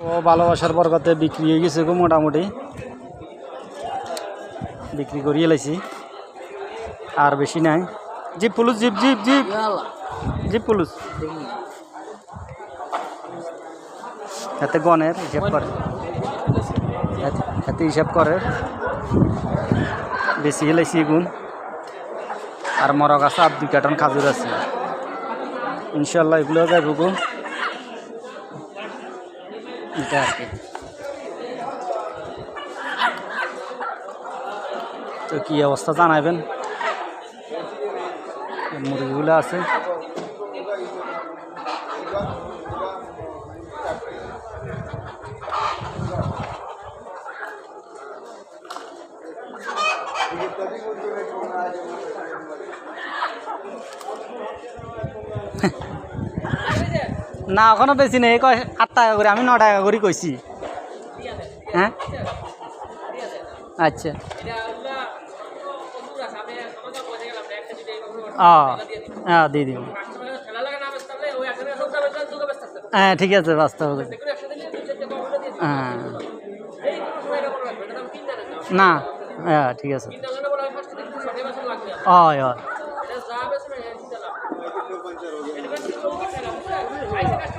ও ভালোবাসার বরকতে বিক্রি হয়ে গেছে গো, মোটামুটি বিক্রি করিয়ে লাইছি, আর বেশি নাই। জিপ পুলুস, জিপ জিপ জিপ জিপ পুলুস হাতে গনের হিসাব করে, হাতে হিসাব করে বেশি হেলাইছি গুণ। আর মরক আছে, আর 2 কার্টন খাজুর আছে, ইনশাল্লাহ এগুলো যাইব গো। এটা আর কি, তো কী অবস্থা জানাবেন। মুরগিগুলো আছে, না এখনো বেশি নেই, কয় 8 টাকা করে, আমি 9 টাকা করে কইছি। হ্যাঁ আচ্ছা, হ্যাঁ দিয়ে দিব। হ্যাঁ ঠিক আছে, বাস্তব হ্যাঁ না, হ্যাঁ ঠিক আছে। হয় হয়।